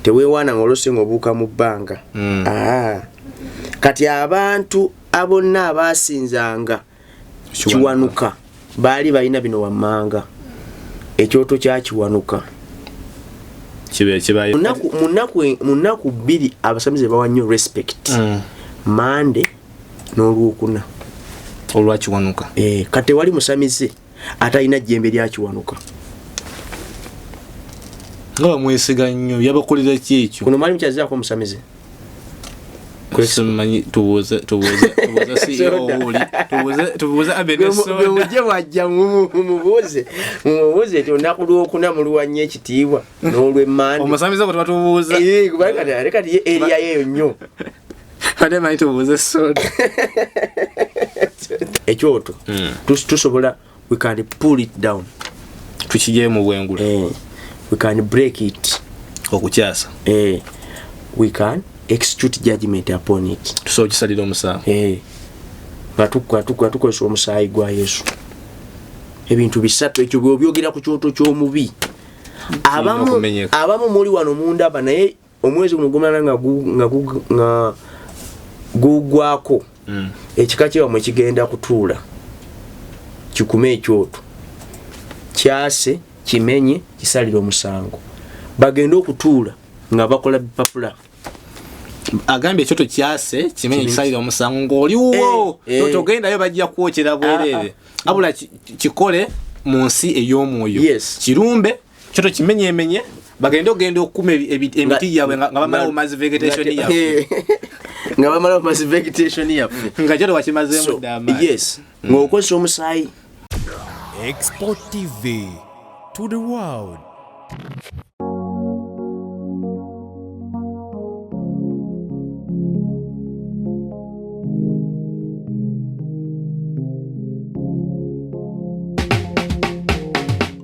teweewaana ng'olosinga obuuka mu bbanga. Kati abantu abonna abaasinzanga Kiwanuka baali balina bino wammanga ekyoto kya Kiwanuka. Munaku bbiri abasamize bawa nnyo respect. Mande n'Olwokuna olwa Kiwanuka. Kati wali musamize atalina jjembe lya Kiwanuka. Nga mwesiga nnyo yabakolera ki ekyo? Kuno mwali mukyazaako musamize. Kumanyi tubuuza CEO oli tubuuza Abeneso muje wajja mumubuuze nti olunaku lw'okuna muluwanye ekitiibwa n'olw'emmande omusamize ko tubatubuuza leka tiye eriya yeyo nnyo ate manyi tubuuze soda ekyoto tusobola we can pull it down tukijye mu bwengula we can break it okukyasa we can execute judgment upon it. So kisalira omusango. Batukozesa omusaayi gwa Yesu. Ebintu bisatu ekyo byogera ku kyoto ky'omubi. Abamu muli wano mundaba naye omwezi guno gumala nga gugwako. Ekika ky'ewamwe kigenda kutuula. Kikume ekyoto. Kyase, kimenye, kisalira omusango. Bagenda okutuula nga bakola bipapula. Agambye ekyoto kyase kimenye kisalira omusango ng'oliwo togendayo bajja kwokyera bwerere abula kikole mu nsi ey'omwoyo kirumbe kyoto kimenyemenye bagenda ogenda okukuma emiti yabwe nga bamala omazi vegetation yaffe nga kyoto wakimazeemu ddama ng'okozesa omusaayi. Export TV to the world.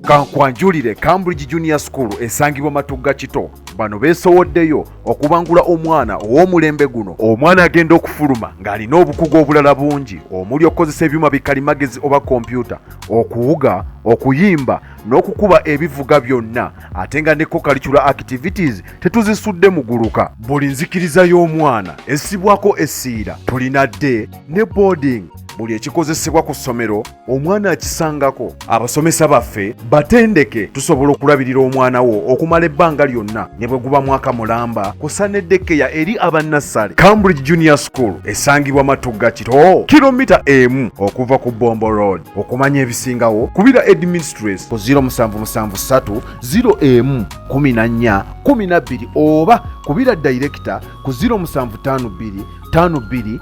Kankwanjulire Cambridge Junior School esangibwa Matugga Kito. Bano beesowoddeyo okubangula omwana ow'omulembe guno. Omwana agenda okufuluma ng'alina obukugu obulala bungi omuli okukozesa ebyuma bikalimagezi oba kompyuta, okuwuga, okuyimba n'okukuba ebivuga byonna ate nga ne co-curricular activities tetuzisudde mu guluka. Buli nzikiriza y'omwana essibwako essiira. Tulina day ne boarding. Buli ekikozesebwa ku ssomero omwana akisangako. Abasomesa baffe batendeke tusobola okulabirira omwana wo okumala ebbanga lyonna ne bwe guba mwaka mulamba kusa n'eddekeya eri abannassale. Cambridge Junior School esangibwa Matugga Kito, kilomita 1 okuva ku Bombo Road. Okumanya ebisingawo kubira administrator ku 0773 01 14 12 oba kubira director ku 0752 52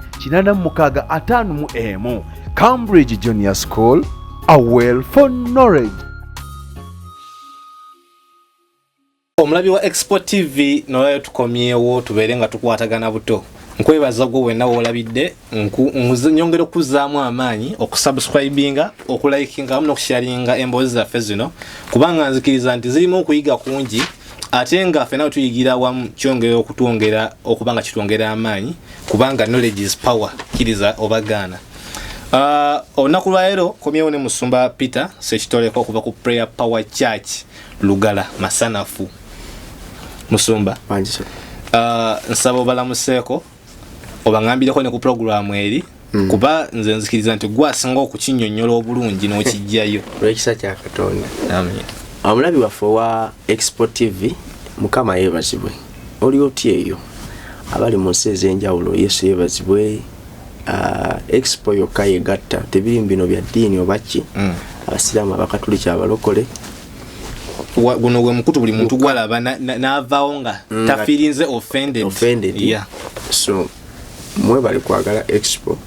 Cambridge Junior School, a well for knowledge. Omulabi wa Export TV nolayo tukomyewo tubeere nga tukwatagana buto. Nkwebaza gwe wenna wolabidde nyongera okuzaamu amaanyi okusubscribinga okulayikinga wamu n'okusharinga emboozi zaffe zino kubanga nzikiriza nti zirimu okuyiga kungi ate nga ffenna tuyigira wamu kyongera okutwongera okubanga kitwongera amaanyi kubanga knowledge is power kiriza obagaana. Olunaku lwa leero komyewo ne Musumba Peter Sekitoleko okuva ku Prayer Power Church Lugala Masanafu. Musumba nsaba obalamuseeko obangambireko ne ku programu eri kuba nze nzikiriza nti gwasinga okukinnyonnyola obulungi n'okijjayo olw'ekisa kya Katonda. Amen. Omulabi waffe wa Export TV Mukama yeebazibwe. Oli otya eyo abali mu nsi ez'enjawulo Yesu yeebazibwe. Expo yokka yegatta tebiri bino bya ddiini oba ki abasiraamu abakatuliki abalokole guno gwe mukutu buli muntu gwalaba n'avaawo nga tafirinze offended. Yeah. So mwe bali kwagala Expo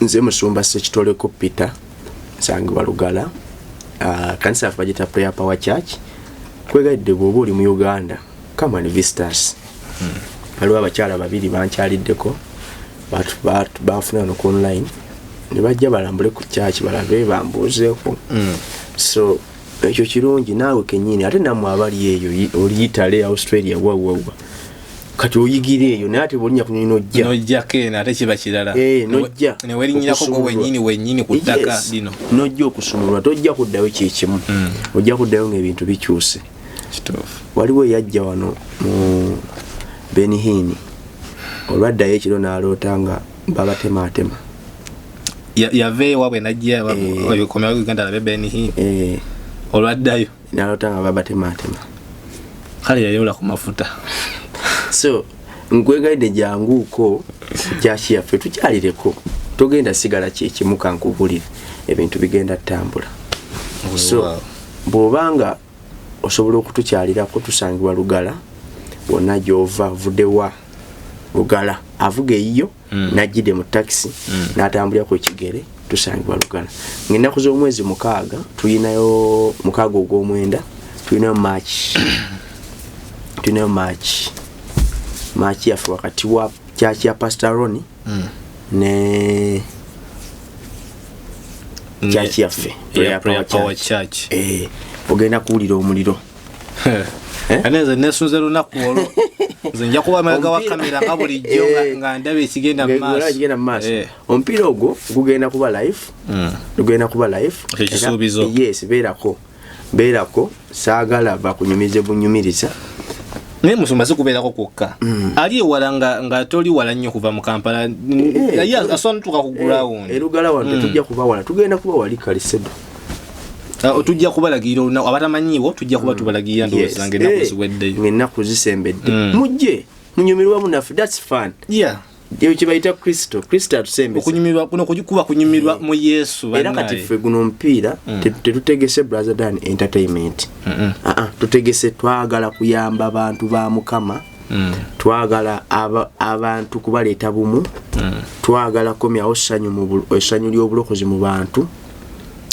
nze Musumba Sekitoleko Peter nsangibwa Lugala kanisa yaffe bagita Prayer Power Church kwegaidde bw'oba oli mu Uganda come and visit us. Waliwo abakyala babiri bankyaliddeko bafuna no online ne bajja balambule ku church balabe bambuzeeko. So ekyo kirungi naawe kenyini ate namwe abali eyo oliyitale Australia wawa kati oyigire eyo naye ate bolinya kunyinojja nojja kena ate kiba kirala nojja ne werinyirako go wenyini ku ttaka lino nojja okusumulwa tojja kuddayo kyekimu ojja kuddayo ng'ebintu bikyuse. waliwo yajja wano mu Benihini olwaddayo ekiro n'aloota nga babatematema yaveewa bwe najja wabikomera Uganda labe Benihini olwaddayo n'aloota nga babatematema kale yayola ku mafuta so nkwegaidde janguuko kyaki yaffe tukyalireko togenda sigala kyekimu kankubulire ebintu bigenda ttambula so bw'obanga osobola okutukyalirako tusangibwa Lugala wonna gy'ova vuddewa Lugala avuga eyo najjidde mu taxi n'atambulira ku kigere tusangibwa Lugala ng'ennaku z'omwezi 6 tuyinayo 6 ogw'omwenda tuyinayo March yaffe wakati wa kyaki ya Pastor Ronnie ne kyaki yaffe Power Church ogenda kuwulira omuliro aneza nesunze lunaku olwo nze nja kuba amaga wa kamera nga bulijjo nga ndaba ekigenda mu maaso omupiira ogwo gugenda kuba live ekisuubizo yes beerako saagala bakunyumize bunyumiriza naye musumba sikubeerako kwokka ali ewala nga toli wala nnyo kuva mu Kampala asobola tuka ku ground Lugala wano tujja kuba wala tugenda kuba wali Kalisedo tujja kubalagirira olunaku abatamanyiiwo tujja kuba tubalagirira ndowooza ng'ennaku ziweddeyo ng'ennaku zisembedde mujje munyumirwa munaffe that's fun eyo kibayita Kristo atusembese okunyumirwa kuno kuba kunyumirwa mu Yesu era kati ffe guno omupiira tetutegese Brother Dan entertainment tutegese twagala kuyamba abantu ba Mukama twagala abantu kubaleeta bumu twagala komyawo essanyu ly'obulokozi mu bantu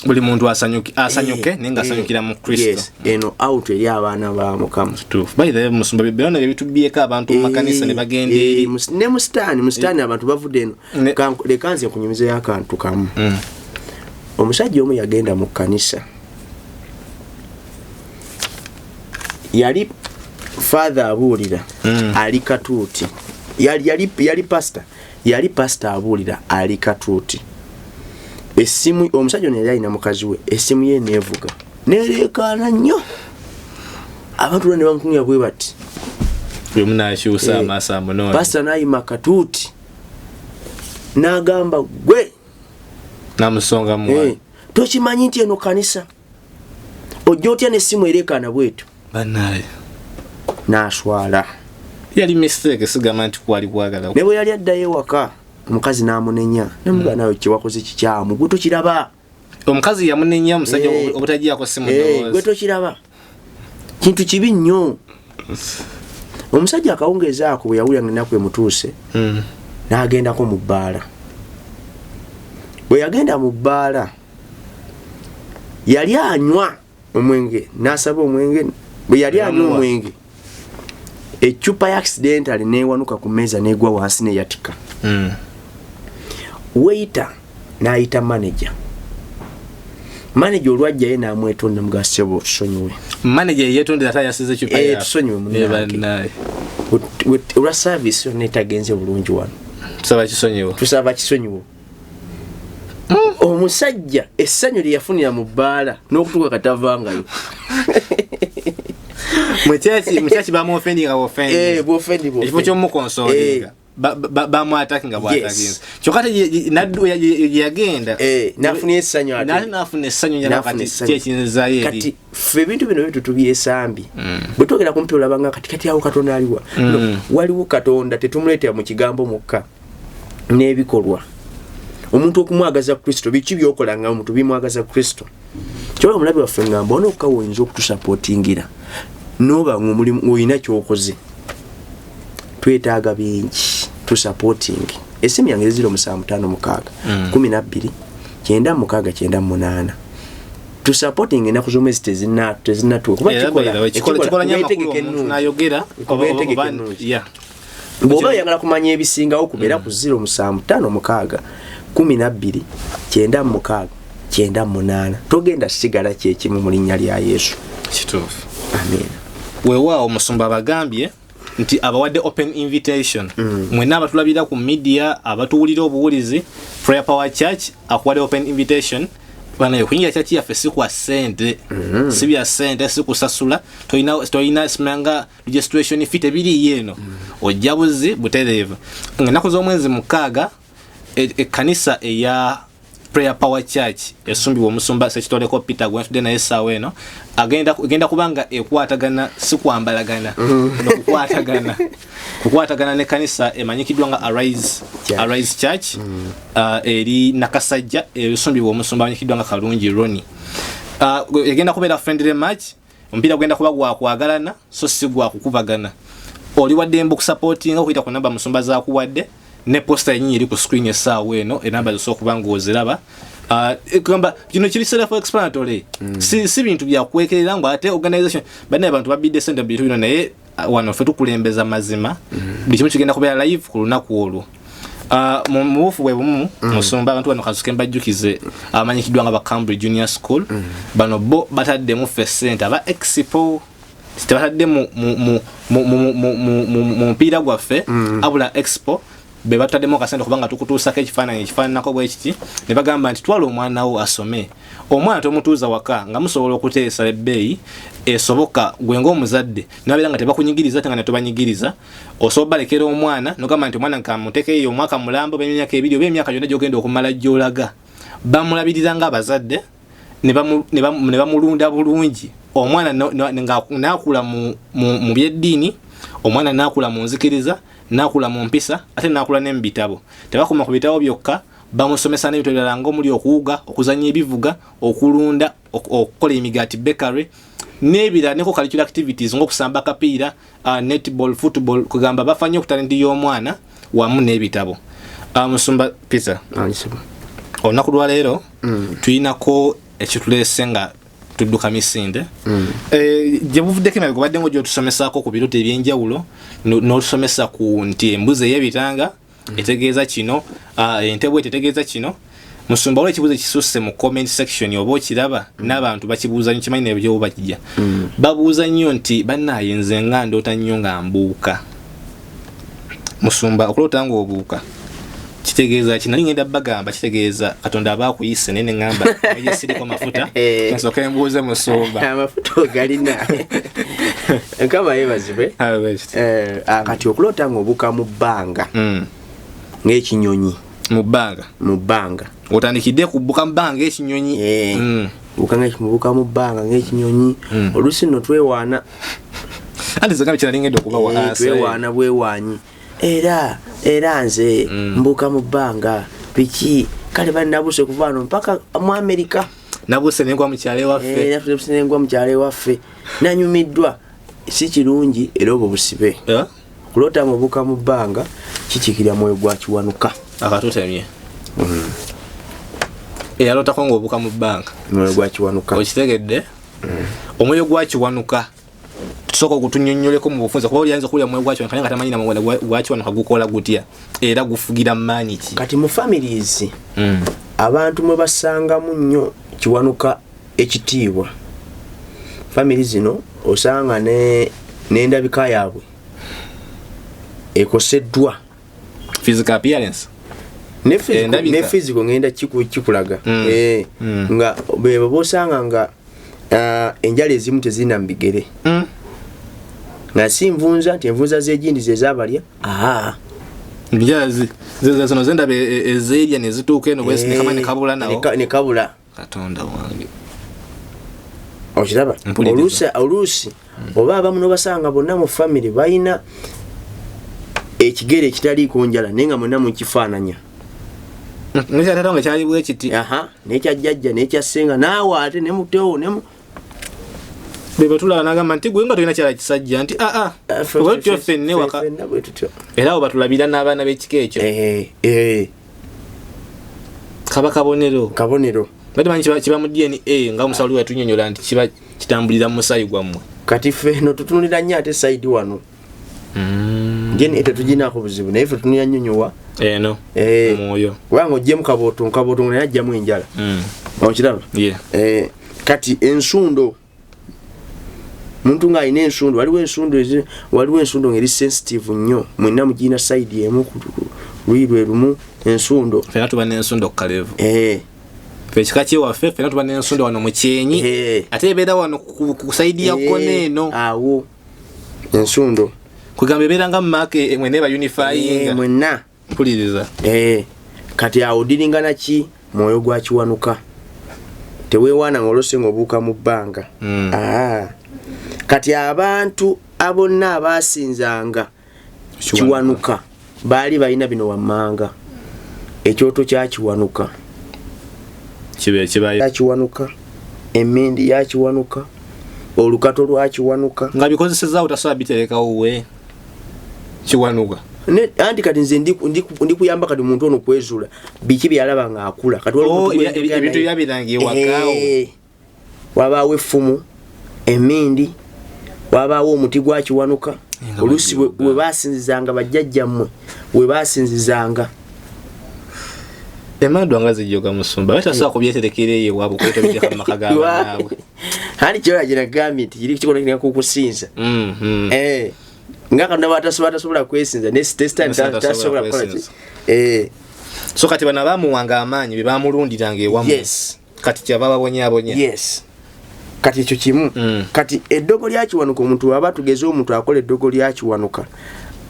buli muntu asanyuke nenga asanyukira mu Kristo eno out eri abaana ba Mukama by the way musumba bibona ebitubyeko abantu mu makanisa ne bagenda eri ne mustani abantu bavudde eno lekanze kunyumiza yakantu kamu omusajja omu yagenda mu kanisa yali father abuulira ali katuuti yali pastor abuulira ali katuuti esimu omusajja ne yalina mukazi we esimu ye nevuga nerekana nnyo abantu ne bamukunya bwe bati yomuna ashusa amasa muno pastor nayima katuuti n'agamba gwe namusonga mu tokimanyi nti eno kanisa ojja otya n'essimu erekana bwetu banaye n'aswala yali mistake sigama nti kwali kwagala ne bwe yali addayo ewaka omukazi n'amunenya namugana nawe kiwakoze kikyamu gwe tokiraba omukazi yamunenya omusajja obutagiako simu ndowooza gwe tokiraba kintu kibi nnyo omusajja akawungeeza ako bwe yawulira ng'ennaku emutuuse n'agendako mu bbaala bwe yagenda mu bbaala yali anywa omwenge n'asaba omwenge bwe yali anywa omwenge ecupa ya accidentally neewanuka ku mmeeza n'egwa wansi neyatika waiter n'ayita manager olwajja ye n'amwetonda mugasebo tusonyiwe manager yeetondera ata yasize ecupa ya tusonyiwe munnaye olwa service yonna etagenze bulungi wano tusaba kisonyiwo omusajja essanyu lye yafunira mu bbaala n'okutuuka katavangayo mukyaki bamuofendinga ekifo ky'omukonsolinga bamwatakinga bwatakinze kyokka naddu yagenda nafuna essanyu nafuna essanyu kyekinzayo eri kati ffe ebintu bino byetu tubyesambi bwe twogera kumpi olabanga kati awo Katonda aliwa waliwo Katonda tetumuleetera mu kigambo mukka n'ebikolwa omuntu okumwagaza Kristo biki byokola nga omuntu bimwagaza Kristo kyoba omulabi waffe ngamba ono okka woyinza okutusapootingira noba ng'omulimu oyina kyokoze twetaaga bingi tusupporting esimu yange 0756 12 9698 tusupporting ennaku z'omwezi tezinatuuka kuba kikola nayogera bw'oba oyagala kumanya ebisingawo kubeera ku 0756 12 96 98 togenda sigala kyekimu mu linnya lya Yesu kituufu amen weewaawo omusumba bagambye nti abawadde open invitation mwenna abatulabira ku media abatuwulira obuwulizi Prayer Power Church akuwadde open invitation bana yokunyira chachi yaffe si kwa sente si bya sente si kusasula toina simanga registration fee tebiri yeno ojabuzi butereva nganaku z'omwezi mukaaga kanisa eya Prayer Power Church esumbibwa omusumba sekitoleko Peter Gwenfude naye sawa eno agenda kubanga ekwatagana si kwambalagana kukwatagana ne kanisa emanyikidwa nga Arise Church eri Nakasajja esumbibwa omusumba amanyikidwa nga Kalungi Roni egenda kubeera friendly match ompira gwenda kuba gwakwagala so si gwakukubagana oli wadde mbu kusupportinga okuyita ku namba musumba zakuwadde ne poster yenyi eri ku screen esaawa eno enamba zisokubanga oziraba kugamba kino kiri self explanatory si bintu bya kwekerera ngo ate organization bane abantu babidde sente bintu bino naye wano fe tukulembeza mazima bikimu kigenda kubeera live ku lunaku olwo mu bufu bwe bumu musumba abantu bano kazuke mbajjukize amanyikidwa nga ba Cambridge Junior School bano bo batadde mu first center ba expo batadde mu mpira gwaffe abula expo be batademo kasente kubanga tukutuusako ekifaananako bwe kiti ne bagamba nti twala omwana wo asome omwana tomutuuza waka nga musobola okuteesa ebbeeyi esoboka gwe ng'omuzadde nabeera nga tebakunyigiriza ate nga netobanyigiriza osobola balekera omwana nogamba nti omwana nkamutekeyo omwaka mulambo b'emyaka ebiri oba emyaka gyonna gyogenda okumala gy'olaga bamulabirira ng'abazadde ne bamulunda bulungi omwana n'akula mu byeddiini omwana n'akula mu nzikiriza nakula mu mpisa ate nakula ne mbitabo tebakoma ku bitabo byokka bamusomesa n'ebintu ebirala ng'omuli okuwuga okuzannya ebivuga okulunda okukola emigaati bakery n'ebirala neko curricular activities ng'okusamba kapiira netball football kugamba bafanye ku talenti y'omwana wamu n'ebitabo musumba Peter olunaku lwa leero tuyinako ekituleese nga tudduka misinde gye buvuddeko emabega obadde ngo gyotusomesaako ku biruta ebyenjawulo n'otusomesa ku nti embuzi ey'ebitanga etegeeza kino entebwe etegeeza kino musumba olwo ekibuuzo ekisusse mu comment section oba okiraba n'abantu bakibuuza nnyo kimanyi nebyo bakijja babuuza nnyo nti bannaaye nze nga ndoota nnyo nga mbuuka musumba okuloota nga obuuka kitegeeza kinali ngenda bagamba kitegeeza Katonda abakuyise nene ngamba yesiriko mafuta nsoka embuuze musumba amafuta galina nkaba yebazibe kati okulota ngo obuka mu bbanga ng'ekinyonyi mu bbanga otandikidde kubuka mu bbanga ekinyonyi buka mu bbanga ng'ekinyonyi olusi no twewaana andi zonga kinali ngenda okuba waasa twewaana bwewaanyi era nze mbuka mu bbanga biki kale banabuse kuvaano mpaka mu America nabuse nengwa mu kyale waffe nabuse nengwa mu kyale waffe nanyumiddwa si kirungi era obwo busibe kulota mu buka mu bbanga kikikirya mwoyo gwa kiwanuka akatutemye alotako nga obuka mu bbanga mwoyo gwa kiwanuka okitegedde omwoyo gwa kiwanuka tusoko kutunyonyoleko mu bufunza kuba olianza kulya mwe gwacho nkanya katamanyi na mwe gwacho nakagukola gutya era gufugira manyi ki kati mu families abantu mwe basanga munnyo kiwanuka ekitiibwa families zino osanga n'endabika yaabwe ekoseddwa physical appearance ne physical ngenda kikulaga nga bebo bosanga nga enjala ezimu tezina mbigere nga si nvunza nti envunza z'egindi zezabalya njala zino zenda ezeerya ne zituuka eno bwesi ne kamani kabula nawo ne kabula Katonda wange okiraba oluusi oba abamu n'obasanga bonna mu family balina ekigere ekitaliiko njala naye nga mwenna mukifaananya nga kyali bwe kiti nekyajjajja nekyassenga naawe ate nemutewo bebe tulaba nagamba nti gwe nga tolina kyala kisajja nti bwetutyo ffenne waka era abo batulabira n'abaana b'ekika ekyo kaba kabonero batimanyi kiba mu DNA nga omusawo we tunyonyola nti kiba kitambulira mu musaayi gwammwe kati ffe no tutunulira nnyo ate sayidi wano jeni tetuginaako buzibu naye ffe tunulira nnyonyowa eno mwoyo kubanga ojjemu kabootongo naye ajjamu enjala okiraba kati ensundo muntu ng'alina ensundo waliwo ensundo ng'eri sensitive nnyo mwenna mugina sayidi emu lwirwe lumu ensundo fena tuba n'ensundo ku kalevu Fechika chi waffe fena tuba n'ensonda wano mu Kyenyi ate ebeera wano kusaidia kone no awo ensundo kugamba ebeera nga mmake mwene ba unifying mwenna mpuliriza kati awo dilingana ki mwoyo gwa Kiwanuka teweewaana ng'olose ng'obuuka mu bbanga kati abantu abonna abaasinzanga Kiwanuka baali balina bino wammanga ekyoto kya Kiwanuka kibaye Kiwanuka emmindi ya Kiwanuka olukato lwa Kiwanuka nga bikozeseza utasobola biterekawo we Kiwanuka anti kati nze ndi kuyamba kati muntu ono kwezula biki byalaba ng'akula kati ebintu byabirangiye wakaawo wabaawo effumu emmindi wabaawo omuti gwa Kiwanuka oluusi we baasinzizanga bajjajjammwe we baasinzizanga emandwa nga zijjoga musumba batasobola kubyeterekera eyo waabwe kweta bijja mu maka g'abaabwe hali kyola ginagambye nti kiri kikola kirina kukusinza nga kano batasobola kwesinza tasobola kukola so kati bano baamuwanga amaanyi be baamulundiranga ewamu kati kyava babonyabonya kati ekyo kimu kati eddogo lya Kiwanuka omuntu aba tugeze omuntu akola eddogo lya Kiwanuka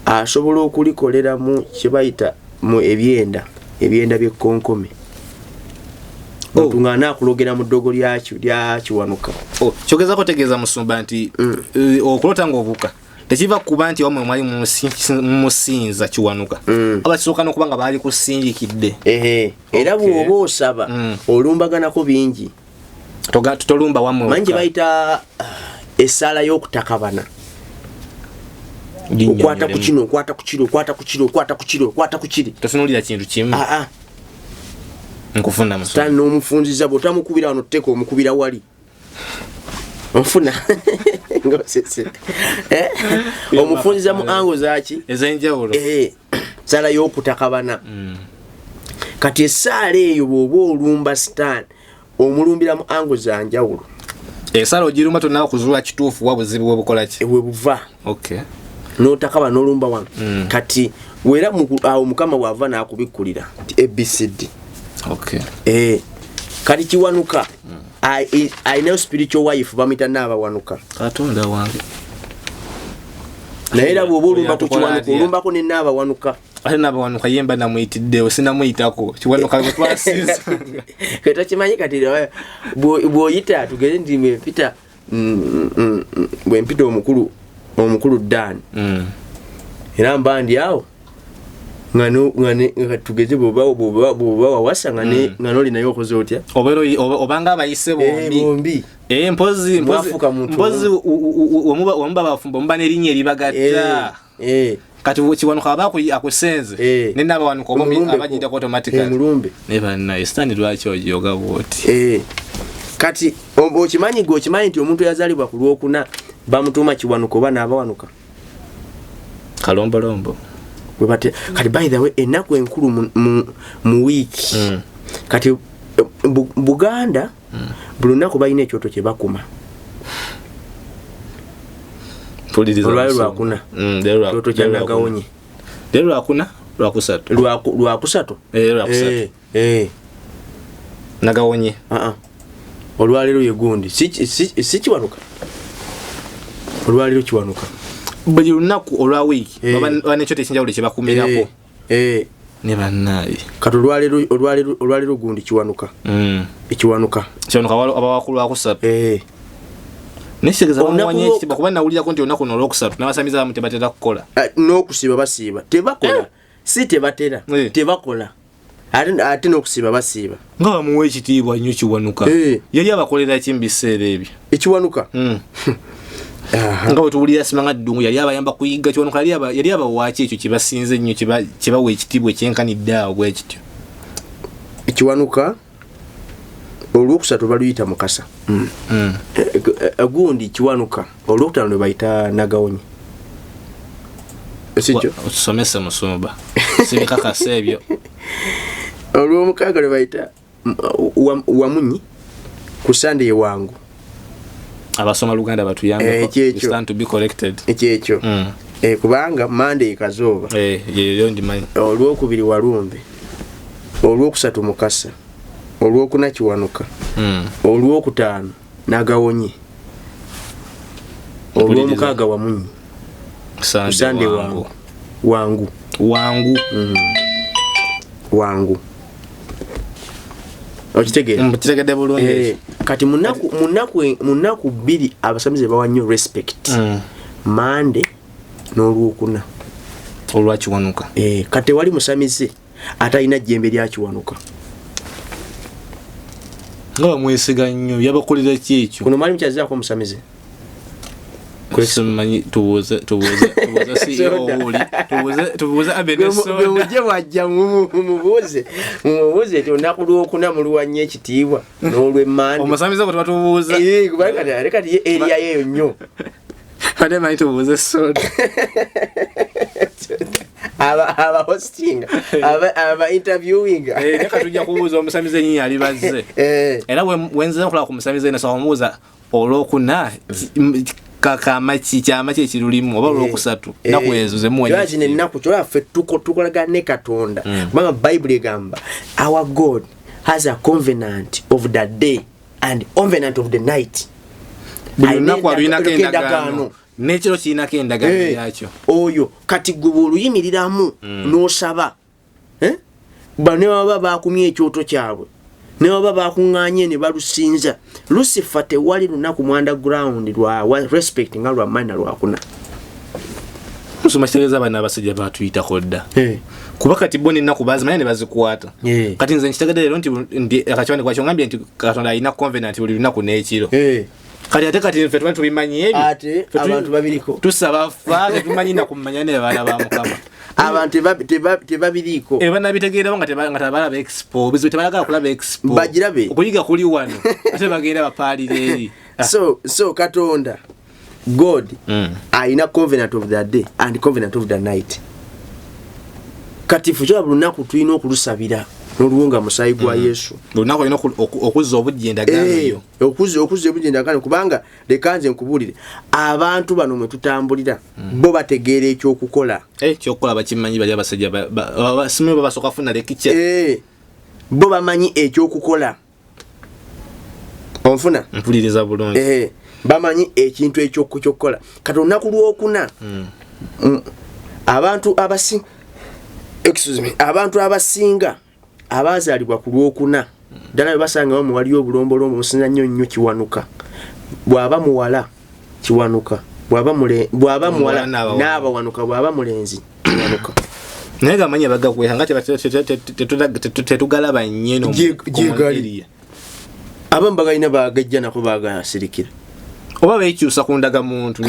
asobola okulikoleramu kyebayita mu ebyenda by'ekkonkome omuntu ng'anaakulogera mu ddogo lya Kiwanuka kyogezako tegeeza musumba nti okulota ng'obuuka tekiva kuba nti omwe mwali mumusinza Kiwanuka aba kisooka n'okuba nga baali kusindikidde era bw'oba osaba olumbaganako bingi tolumba wamwe manyi bayita essaala y'okutakabana okwata ku kino okwata ku kiri tofunulira kintu kimu nkufuna musana n'omufunziza bw'otamukubira wano tuteeka omukubira wali onfuna omufunziza mu ango zaki ez'enjawulo essaala y'okutakabana kati essaala eyo bw'oba olumba sitaani omulumbira mu ango za njawulo essaala ogirumba tonnaba kuzuula kituufu wa buzibu bwe bukola ki bwe buva n'otakaba n'olumba wano kati wera awo mukama bw'ava n'akubikkulira nti ABCD kati Kiwanuka ayinayo spiritual wife bamuyita Naabawanuka Katonda wange naye era bw'oba olumba ku Kiwanuka olumbako ne Naabawanuka ate Naabawanuka yemba namuyitiddewo sinamuyitako Kiwanuka gwe twasiza katakimanyi kati bw'oyita tugeze nti bwe mpita omukulu Dan era mba ndi awo nga tugeze bw'oba wawasa nga n'olinayo okoze otya obanga abayise bombi mpozi wamuba bafumba omuba n'erinnya eribagatta kati Kiwanuka aba akusenze ne Naabawanuka oba abagiyitako automatically ne bannaye sitaani lwaki ojoga bw'oti kati okimanyi nti omuntu yazaalibwa ku Lwokuna bamutuuma Kiwanuka oba Naabawanuka kalombolombo kati by the way ennaku enkulu mu wiiki kati Buganda buli lunaku balina ekyoto kye bakuma olwali Lwakuna ekyoto kya Nagawonye Lwakusatu Nagawonye olwaleero ye gundi si Kiwanuka olwaleero Kiwanuka buli lunaku olwa wiiki baba nekyoto ekyenjawulo kye bakumirako ne bannaye kati olwaleero gundi Kiwanuka Kiwanuka abawakulu Lwakusatu nekitegeeza bamuwanye ekitiibwa kuba nawulirako nti olunaku n'Olwokusatu n'abasamiza bamu tebatera kukola n'okusiiba basiiba tebakola si tebatera tebakola ate n'okusiiba basiiba nga bamuwa ekitiibwa nnyo Kiwanuka yali abakolera ki mu biseera ebyo Kiwanuka nga bwe tuwulira Simanga Ddungu yali abayamba kuyiga Kiwanuka yali abawaaki ekyo kye basinze nnyo kye bawa ekitiibwa ekyenkanidde awo bwe kityo Kiwanuka Olwokusatu baluyita Mukasa gundi Kiwanuka Olwokutaano lwe bayita Nagawonye sikyo otusomese musumba sibikakasa ebyo Olwomukaaga lwe bayita Wamunyi ku Sunday wangu abasoma Luganda batuyambeko stand to be corrected ekyo kubanga Monday Kazooba yeyo ndimanyi Olwokubiri Walumbe Olwokusatu Mukasa olwokuna Kiwanuka olwokutaano Nagawonye olwomukaaga Wamunyi Sande Wangu okitegedde bulungi kati munaku bbiri abasamize bawa nnyo respect Mande n'olwokuna olwa Kiwanuka kati wali musamize atalina jjembe lya Kiwanuka nga mwesiga nnyo yabakolera ki ekyo kuno mwali mukyazaako omusamize Kusimanyi tubuuze CEO oli tubuuze Abeneso bwe wajja mumubuuze nti olunaku lwokuna muluwanye ekitiibwa n'olw'Emmande omusamize bwe tubuuza leka tiye eriya yeyo nnyo ate manyi tubuuze soda aba hosting aba interviewing leka tujja kubuuza omusamize nyinyi ali bazze era wenziza okulaba ku musamize eno sabamubuuza olwokuna kyama kyekirulimu oba olwokusatu nakwezo zemuwakino ennaku kyolaffe tukolagana ne Katonda kubanga Bible egamba our God has a covenant of the day and covenant of the night buli lunaku aluyinako endagaano n'ekiro kirinako endagaano yakyo oyo kati gwe bw'oluyimiriramu n'osaba bano ne baba bakumya ekyoto kyabwe ne baba bakuŋŋaanye ne balusinza Lucifer tewali lunaku mu underground lwa respect nga lwa Mande na lwakuna nsoma kitegeeza bano abasajja batuyitako dda kuba kati bo n'ennaku bazimanya ne bazikwata kati nze nkitegedde leero nti akakiwande kwakyo ngambye nti Katonda alina covenant buli lunaku n'ekiro kati ffe twali tubimanyi ebyo ate abantu babiriko tusaba faaze tumanyi na kumanya ne baana ba Mukama abantu tebabiriko banabitegeera nga tebalaba expo bizibu tebalagala kulaba expo bagirabe okuyiga kuli wano ate bagenda bapaalira eri so Katonda God aina covenant of the day and covenant of the night kati ffe kyolaba lunaku tulina okulusabira n'oluwunga musaayi gwa Yesu lunaku alina okuzza obujja endagaano eyo okuzza obujja endagaano kubanga leka nze nkubuulire abantu bano mwe tutambulira bo bategeera ekyokukola ekyokukola bakimanyi bali abasajja simwe babasooka funa lekica bo bamanyi ekyokukola onfuna mpuliriza bulungi bamanyi ekintu ekyokukola kati olunaku lwokuna abantu abasinga abazaalibwa ku lwokuna ddala bwe basanga bamu waliyo obulombolombo musinza nnyo Kiwanuka bw'aba muwala Kiwanuka bw'aba muwala n'abawanuka bw'aba mulenzi Kiwanuka naye gamanyi abagakwera nga tetugalaba nnyeno gyegali abamu bagalina bagajja nako bagasirikira oba beekyusa ku ndagamuntu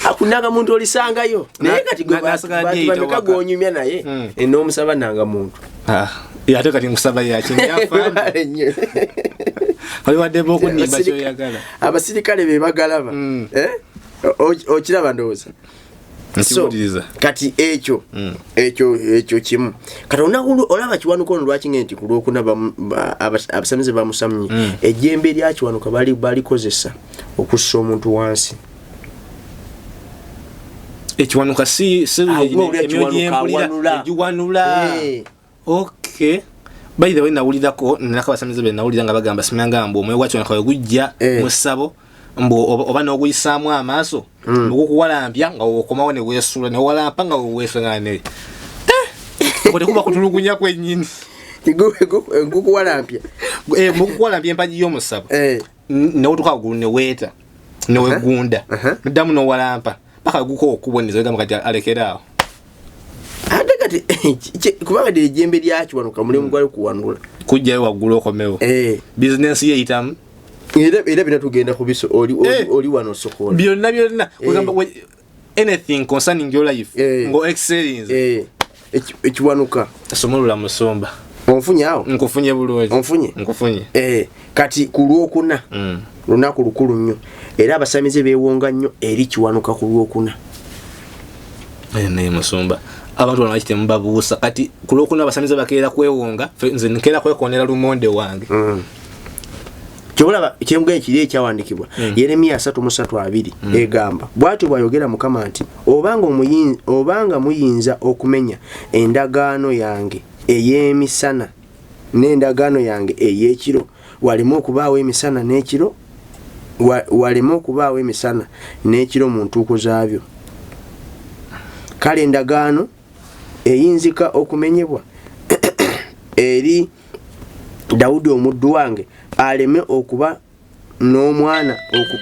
akunaga muntu olisangayo naye kati bameka gwonyumya naye n'omusaba nanga muntu ate kati nkusaba yakinyafaani oliwaddemu okunimba kyoyagala abasirikale be bagalaba okiraba ndowooza kati ekyo kimu kati olaba Kiwanuka ono lwaki nti ku lwokuna abasamize bamusamye ejjembe lya Kiwanuka balikozesa okussa omuntu wansi Ekiwanuka si egiwanula okay by the way nawulirako nakabasamize be nawulira nga bagamba simanga mbu omwoyo gwakyo nakawe gujja mu ssabo mbu oba n'oguyisaamu amaaso gukuwalampya nga okomawo ne weesula ne walampa nga weesangane tekuba kutulugunya kwennyini gukuwalampya mukuwalampya empagi y'omusabo newotuka waggulu ne weeta ne wegunda noddamu n'owalampa paka guko okuboneza gamba kati alekeraawo ate kati kubanga ejjembe lya Kiwanuka mulimu gwali kuwanula kujjayo waggulu okomewo business ye eyitamu era bina tugenda ku biso oli wano sokola byonna kugamba anything concerning your life ngo excellence Ekiwanuka somolula musomba onfunyawo nkufunye bulungi nkufunye kati ku lwokuna lunaku lukulu nnyo era abasamize beewonga nnyo eri Kiwanuka ku lwokuna naye musomba abantu bano bakite mubabuusa kati ku lwokuna abasamize bakeera kwewonga nze nkeera kwekonera lumonde wange kyolaba ekyengo ekiri ekyawandikibwa Yeremiya 3:2 egamba bw'atyo bw'ayogera Mukama nti obanga muyinza okumenya endagaano yange ey'emisana n'endagaano yange ey'ekiro walimu okubaawo emisana n'ekiro walimu okubaawo emisana n'ekiro mu ntuuko zaabyo. Kale endagaano eyinzika okumenyebwa eri Dawudi omuddu wange aleme okuba n'omwana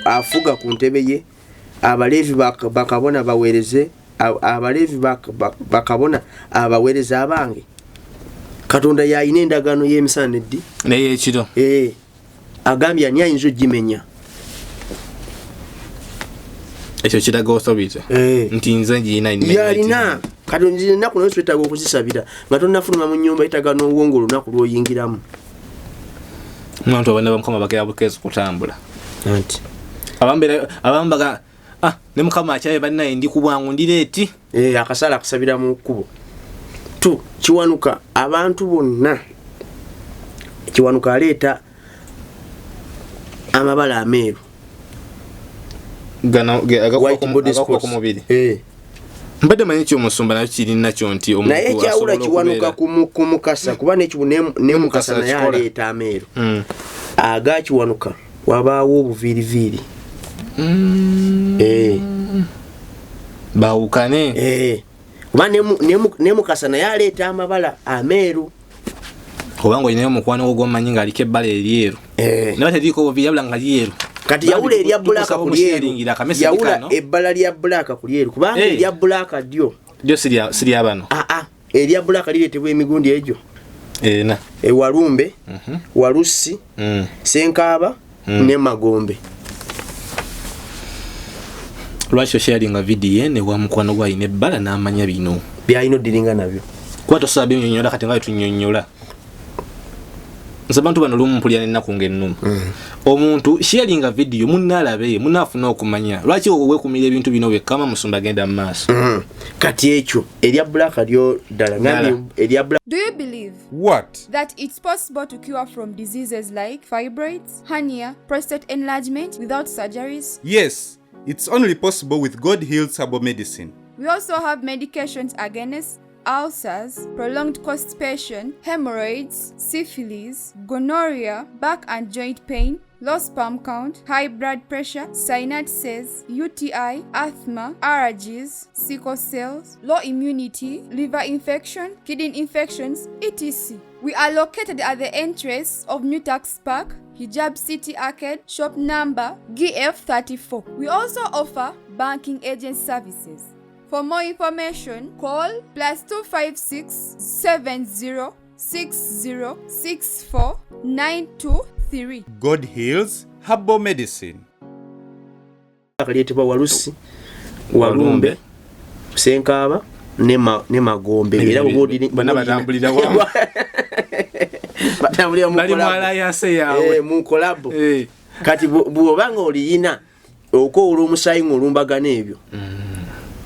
afuga ku ntebe ye, Abaleevi bakabona baweereze Abaleevi bakabona abaweereza abange. Katonda yalina endagaano y'emisana neddi n'ey'ekiro. Agambye ani ayinza ogimenya. Ekyo kiraga osobite nti nze ngirina yalina Katonda nzina ennaku naye twetaaga okuzisabira nga tonnafuluma mu nnyumba etaaga n'owonga olunaku lw'oyingiramu. Omuntu abana bamukama bagera bukeezi kutambula anti abambaga ne mukama akyaye bannaye ndi ku bwangu ndireeti akasala akusabira mu kkubo tu Kiwanuka. Abantu bonna Kiwanuka aleeta amabala ameeru agakuba ku mubiri. Mbadde manyi ky'omusumba nakyo kirina kyo nti omuntu naye kyawula Kiwanuka ku Mukasa kuba ne Mukasa naye aleeta ameeru. Aga Kiwanuka wabaawo obuviiriviiri bawukane kuba ne Mukasa naye aleeta amabala ameeru. Kubanga olinayo omukwano gwo gw'omanyi ng'aliko ebbala eryeru naye teriko obuviiri yabula nga lyeru. Kati yawula erya bbulaaka ku lyeru, yawula ebbala lya bbulaaka ku lyeru kubanga erya bbulaaka lyo sirya bano. Erya bbulaaka lireetebwa emigundi egyo Walumbe, Walusi, Senkaaba ne Magombe. Lwaki osharinga vidiyo ne wa mukwano gwa ine ebbala n'amanya bino byalina oddiringa nabyo kuba tosobola byonyonyola kati nga tunyonyola. Nze abantu bano lumu mpulira n'ennaku ng'ennumu. Omuntu sharinga vidiyo munnaalabe munnaafuna okumanya lwaki weekumira ebintu bino bekkama musumba genda mu maaso. Kati ekyo erya bbulaaka lyo ddala ngambye erya bbulaaka. Do you believe What? that it's possible to cure from diseases like fibroids, hernia, prostate enlargement without surgeries? Yes, it's only possible with God Heals Herbal Medicine. We also have medications against ulcers, prolonged constipation, hemorrhoids, syphilis, gonorrhea, back and joint pain, low sperm count, high blood pressure, sinuses, UTI, asthma, allergies, sickle cells, low immunity, liver infection, kidney infections, etc. We are located at the entrance of New Tax Park, Hijab City Arcade, shop number GF34. We also offer banking agent services. For more information, call +256 70 60 64 923. God Heals Herbal Medicine. Akalietebwa Walusi, Walumbe, Senkaaba ne Magombe. Era bonna batambulira wamu. Batambulira mu bali mu alliance yaabwe mu kolabo. Kati bw'obanga oliyina okoola omusaayi ng'olumbagana ebyo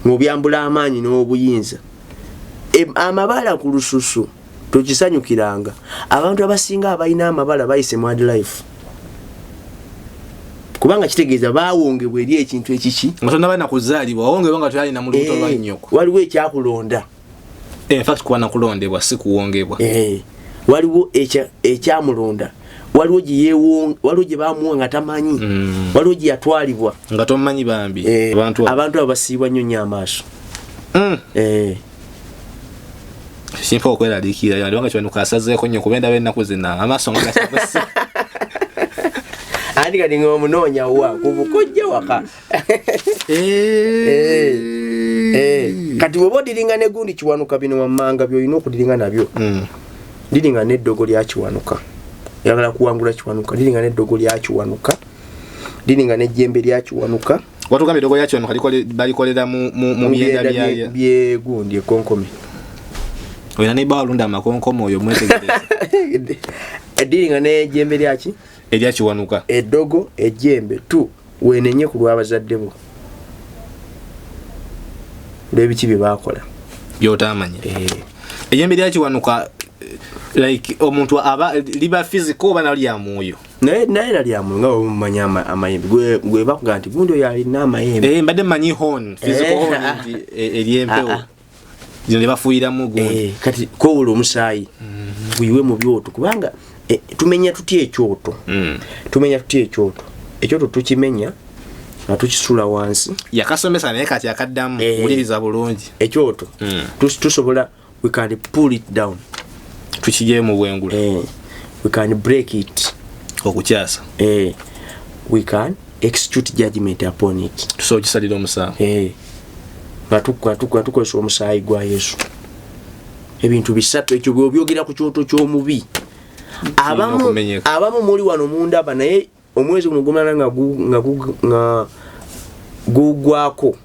mu byambula amaanyi n'obuyinza amabala ku lususu tukisanyukiranga. Abantu abasinga abalina amabala bayise mu life kubanga kitegeeza baawongebwa eri ekintu ekiki nga tonna bana kuzaalibwa wawongebwa nga tuyalina mu lubuto lwa nnyoko. Waliwo ekyakulonda in fact kuba nakulondebwa si kuwongebwa. Waliwo ekyamulonda, waliwo gye baamuwa nga tamanyi, waliwo gye yatwalibwa nga tomanyi bambi. Abantu abasiibwa nnyo nnyo amaaso. Simpa okweraliikirira yalibanga Kiwanuka asazeeko nnyo kuba endaba ennaku zina amaaso nga gakyabase. Andi kati ng'omunoonya wa kubukojja waka. Kati bw'oba odiringa ne gundi Kiwanuka bino wammanga by'olina okudiringa nabyo. Diringa n'eddogo lya Kiwanuka. Yagala kuwangula Kiwanuka. Diringa n'eddogo lya Kiwanuka. Diringa n'ejjembe lya Kiwanuka. Watugambye eddogo lya Kiwanuka balikolera mu byenda bye gundi ekonkome. Oyina ne baalunda amakonkomo oyo mwetegereza. Diringa n'ejjembe lyaki? Erya Kiwanuka. Eddogo, ejjembe tu weenenye ku lw'abazadde bo. Lebiki bye baakola. Byotamanya. Ejjembe lya Kiwanuka like omuntu aba liba physical oba nali ya mwoyo. Naye nali ya mwoyo nga omumanya amayembe gwe bakuga nti gundi oyo alina amayembe. Mbadde manyi hon physical hon eryempewo. Zino ne bafuuyiramu gundi. Kati kowula omusaayi. gwiwe mu byoto kubanga tumenya tutya ekyoto tumenya tutya ekyoto tukimenya nga tukisula wansi yakasomesa naye kati yakaddamu wuliriza bulungi ekyoto tusobola we can pull it down tukijye mu bwengula we can break it okukyasa we can execute judgment upon it tuso kisalira omusango tukozesa omusaayi gwa Yesu ebintu bisatu ekyo byogera ku kyoto ky'omubi abamu muli wano mundaba naye omwezi guno gumala nga gugwako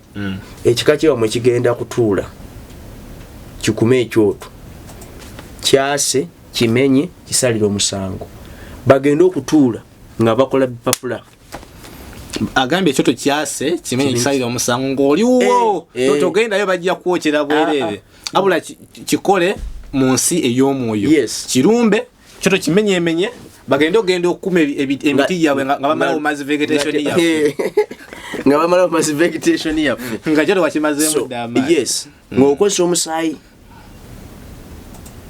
ekika kyewamwe kigenda kutuula kikume ekyoto kyase kimenye kisalira omusango bagenda okutuula nga bakola bipapula agambye ekyoto kyase kimenye kisalira omusango ng'oliwo togendayo bajja kwokyera bwerere abula kikole mu nsi ey'omwoyo kirumbe kyoto kimenyemenye bagenda okukuma emiti yabwe nga bamala omazi vegetation yaffe nga bamala omazi vegetation yaffe nga kyoto wakimazeemu ddama ng'okozesa omusaayi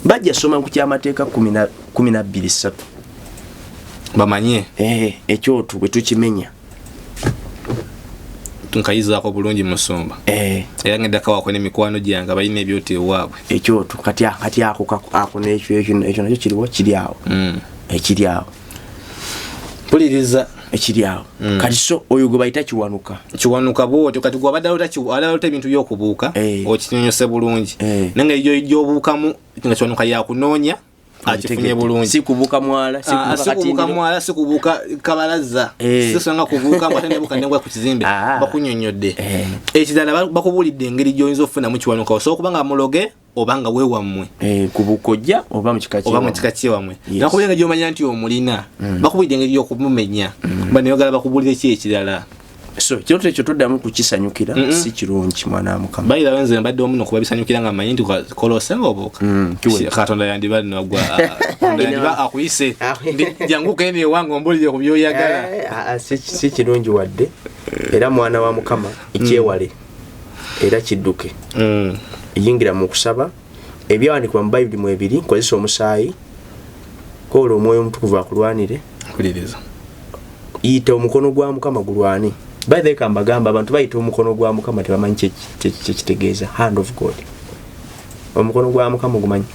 bajja soma ku kyamateeka 12:3 bamanye ekyoto bwe tukimenya tunkayizaako bulungi musumba era ngenda kawako n'emikwano gyange balina ebyoto ewaabwe ekyoto kati ako nekyo nakyo kiriwo ekiri awo puliriza ekiri awo kati so oyo gwe bayita kiwanuka bwotyo kati gwe abadde ebintu by'okubuuka okinyonyose bulungi nange gy'obuukamu nga kiwanuka yakunoonya akifunye bulungi sikubuuka mwala sikubuuka kabalaza sisanga kubuuka mbate nebuka nengwa ku kizimbe bakunyonyodde ekidala bakubulidde engeri gy'oyinza okufunamu kiwanuka osobola nga muloge obanga weewammwe kubukojja oba mu kika kyewamwe nakubulira nga gy'omanya nti omulina bakubulidde engeri gy'okumumenya baneyogala bakubulire ki ekirala so kyoto ekyo toddamu kukisanyukira si kirungi mwana wa Mukama bayira wenze mbadde omuno kuba bisanyukira nga manyi nti kolose ngoboka katonda yandiba nagwa yandiba akuyise janguka ene wange ombulire ku byoyagala si kirungi wadde era mwana wa Mukama ekyewale era kidduke yingira mu kusaba ebyawandikibwa mu Bayibuli mu ebiri kozesa omusaayi kola omwoyo omutukuvu akulwanire kuliriza yita omukono gwa Mukama gulwani by the way bagamba abantu bayita omukono gwa Mukama tebamanyi kitegeeza hand of God omukono gwa Mukama gumanyi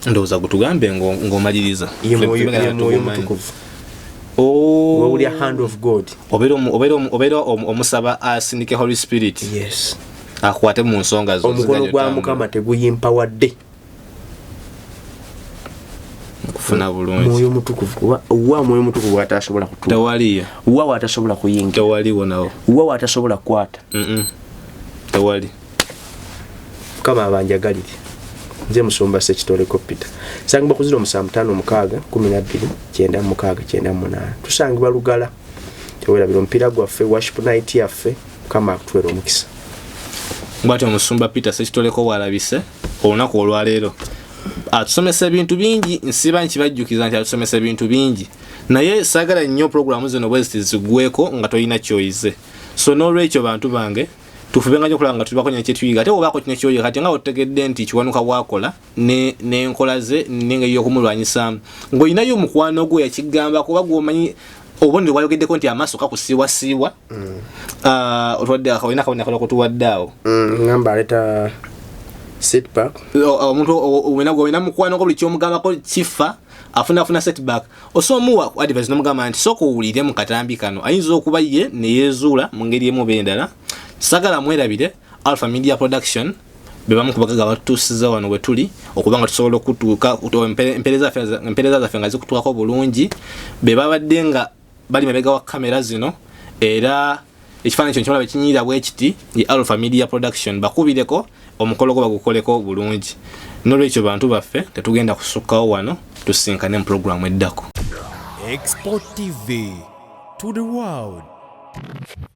ndowooza gutugambe ng'omaliriza mwoyo mutukuvu owuli hand of God obeera omusaba asindike Holy Spirit akwate mu nsonga zo omukono gwa Mukama teguyimpa wadde kufuna bulungi mwoyo mutukuvu mwoyo mutukuvu watasobola kutuula tewaliyo watasobola kuyingira tewaliwo nawo watasobola kwata tewali kama abanjagalire nze musumba Sekitoleko Peter sangibwa ku 0756129698 tusangibwa Lugala tewerabira omupiira gwaffe worship night yaffe kama akutwera omukisa bwati omusumba Peter Sekitoleko walabise olunaku olwaleero atusomesa ebintu bingi nsiba nkibajjukiza nti atusomesa ebintu bingi naye sagala nnyo programu zino bwezi zigweko nga toyina kyoyize so n'olwekyo bantu bange tufube nga nyokulanga tubakonya kyetuyiga ate obaako kino kyoyiga kati nga otegedde nti kiwanuka bwakola n'enkola ze n'engeri y'okumulwanyisa ng'olinayo omukwano gwe yakigamba kuba gw'omanyi obundi bwayogeddeko nti amaaso kakusiibwasiibwa otwadde akawina kaboneka kutuwadde awo ngamba aleta setback omuntu wena mukwano ko buli kyomugambako kifa afuna setback osomuwa advice nomugamba nti soko uwulire mu katambi kano ayinza okuba ye neyezuula mu ngeri emu bendala sagala mwerabire Alpha Media Production bebamu kubagaga batusiza wano wetuli okubanga tusobola okutuuka empereza zaffe nga zikutuukako bulungi bebabadde nga bali mabega wa kamera zino era ekifaananyi kyo kimala bekinyira bwekiti ye Alpha Media Production bakubireko omukolo gwo bagukoleko bulungi n'olwekyo bantu baffe tetugenda kusukkawo wano tusinkane mu programu eddako Export TV to the world.